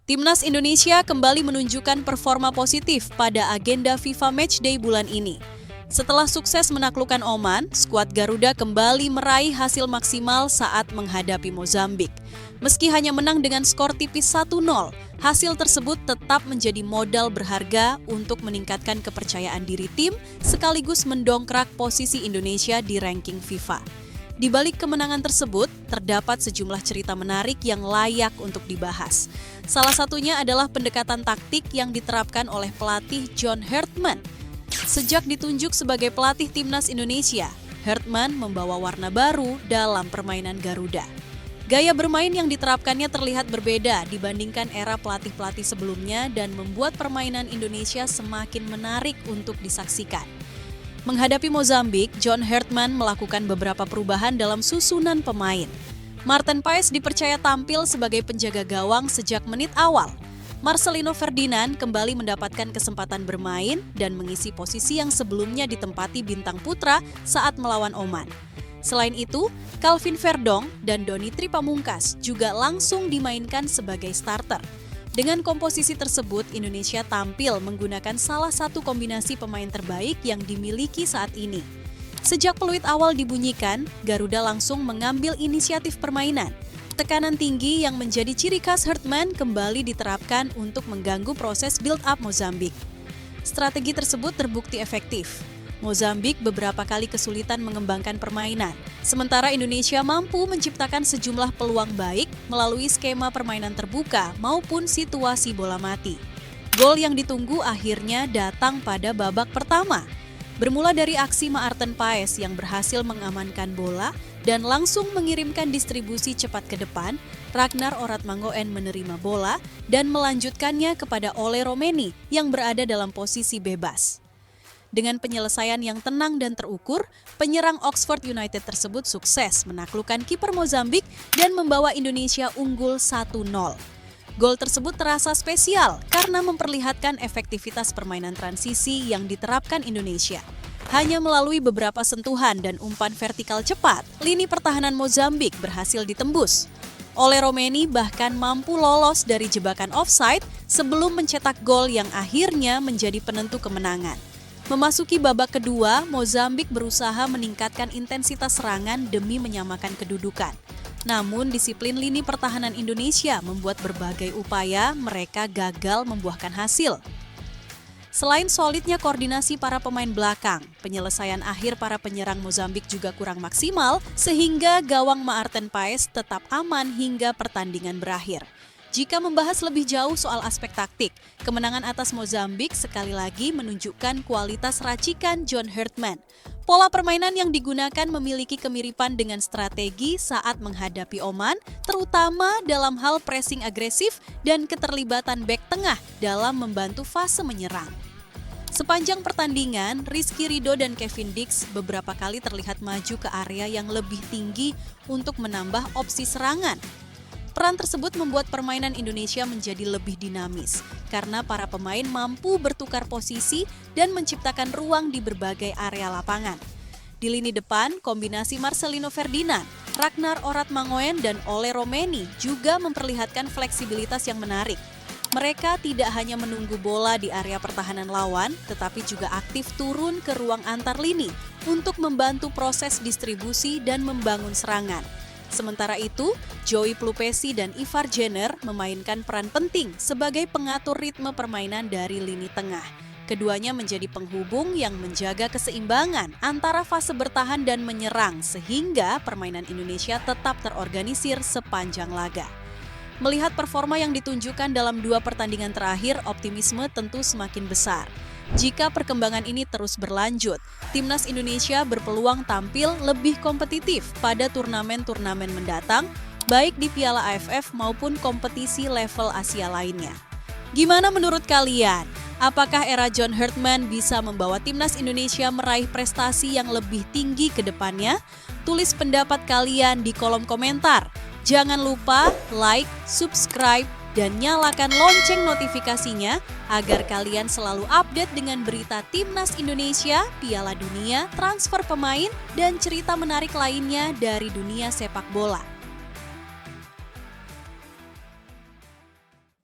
Timnas Indonesia kembali menunjukkan performa positif pada agenda FIFA Matchday bulan ini. Setelah sukses menaklukkan Oman, skuad Garuda kembali meraih hasil maksimal saat menghadapi Mozambik. Meski hanya menang dengan skor tipis 1-0, hasil tersebut tetap menjadi modal berharga untuk meningkatkan kepercayaan diri tim sekaligus mendongkrak posisi Indonesia di ranking FIFA. Di balik kemenangan tersebut, terdapat sejumlah cerita menarik yang layak untuk dibahas. Salah satunya adalah pendekatan taktik yang diterapkan oleh pelatih John Hartman. Sejak ditunjuk sebagai pelatih Timnas Indonesia, Hartman membawa warna baru dalam permainan Garuda. Gaya bermain yang diterapkannya terlihat berbeda dibandingkan era pelatih-pelatih sebelumnya dan membuat permainan Indonesia semakin menarik untuk disaksikan. Menghadapi Mozambik, John Hartman melakukan beberapa perubahan dalam susunan pemain. Maarten Paes dipercaya tampil sebagai penjaga gawang sejak menit awal. Marcelino Ferdinand kembali mendapatkan kesempatan bermain dan mengisi posisi yang sebelumnya ditempati bintang putra saat melawan Oman. Selain itu, Calvin Verdong dan Donitri Pamungkas juga langsung dimainkan sebagai starter. Dengan komposisi tersebut, Indonesia tampil menggunakan salah satu kombinasi pemain terbaik yang dimiliki saat ini. Sejak peluit awal dibunyikan, Garuda langsung mengambil inisiatif permainan. Tekanan tinggi yang menjadi ciri khas Hartman kembali diterapkan untuk mengganggu proses build-up Mozambik. Strategi tersebut terbukti efektif. Mozambik beberapa kali kesulitan mengembangkan permainan, sementara Indonesia mampu menciptakan sejumlah peluang baik melalui skema permainan terbuka maupun situasi bola mati. Gol yang ditunggu akhirnya datang pada babak pertama. Bermula dari aksi Maarten Paes yang berhasil mengamankan bola dan langsung mengirimkan distribusi cepat ke depan, Ragnar Oratmangoen menerima bola dan melanjutkannya kepada Ole Romeni yang berada dalam posisi bebas. Dengan penyelesaian yang tenang dan terukur, penyerang Oxford United tersebut sukses menaklukkan kiper Mozambik dan membawa Indonesia unggul 1-0. Gol tersebut terasa spesial karena memperlihatkan efektivitas permainan transisi yang diterapkan Indonesia. Hanya melalui beberapa sentuhan dan umpan vertikal cepat, lini pertahanan Mozambik berhasil ditembus. Ole Romeni bahkan mampu lolos dari jebakan offside sebelum mencetak gol yang akhirnya menjadi penentu kemenangan. Memasuki babak kedua, Mozambik berusaha meningkatkan intensitas serangan demi menyamakan kedudukan. Namun disiplin lini pertahanan Indonesia membuat berbagai upaya mereka gagal membuahkan hasil. Selain solidnya koordinasi para pemain belakang, penyelesaian akhir para penyerang Mozambik juga kurang maksimal sehingga gawang Maarten Paes tetap aman hingga pertandingan berakhir. Jika membahas lebih jauh soal aspek taktik, kemenangan atas Mozambik sekali lagi menunjukkan kualitas racikan John Hartman. Pola permainan yang digunakan memiliki kemiripan dengan strategi saat menghadapi Oman, terutama dalam hal pressing agresif dan keterlibatan bek tengah dalam membantu fase menyerang. Sepanjang pertandingan, Rizky Ridho dan Kevin Dix beberapa kali terlihat maju ke area yang lebih tinggi untuk menambah opsi serangan. Peran tersebut membuat permainan Indonesia menjadi lebih dinamis karena para pemain mampu bertukar posisi dan menciptakan ruang di berbagai area lapangan. Di lini depan, kombinasi Marcelino Ferdinand, Ragnar Oratmangoen, dan Ole Romeni juga memperlihatkan fleksibilitas yang menarik. Mereka tidak hanya menunggu bola di area pertahanan lawan, tetapi juga aktif turun ke ruang antar lini untuk membantu proses distribusi dan membangun serangan. Sementara itu, Joey Plupesi dan Ivar Jenner memainkan peran penting sebagai pengatur ritme permainan dari lini tengah. Keduanya menjadi penghubung yang menjaga keseimbangan antara fase bertahan dan menyerang sehingga permainan Indonesia tetap terorganisir sepanjang laga. Melihat performa yang ditunjukkan dalam 2 pertandingan terakhir, optimisme tentu semakin besar. Jika perkembangan ini terus berlanjut, Timnas Indonesia berpeluang tampil lebih kompetitif pada turnamen-turnamen mendatang, baik di Piala AFF maupun kompetisi level Asia lainnya. Gimana menurut kalian? Apakah era John Hartman bisa membawa Timnas Indonesia meraih prestasi yang lebih tinggi ke depannya? Tulis pendapat kalian di kolom komentar. Jangan lupa like, subscribe, dan nyalakan lonceng notifikasinya agar kalian selalu update dengan berita Timnas Indonesia, Piala Dunia, transfer pemain, dan cerita menarik lainnya dari dunia sepak bola.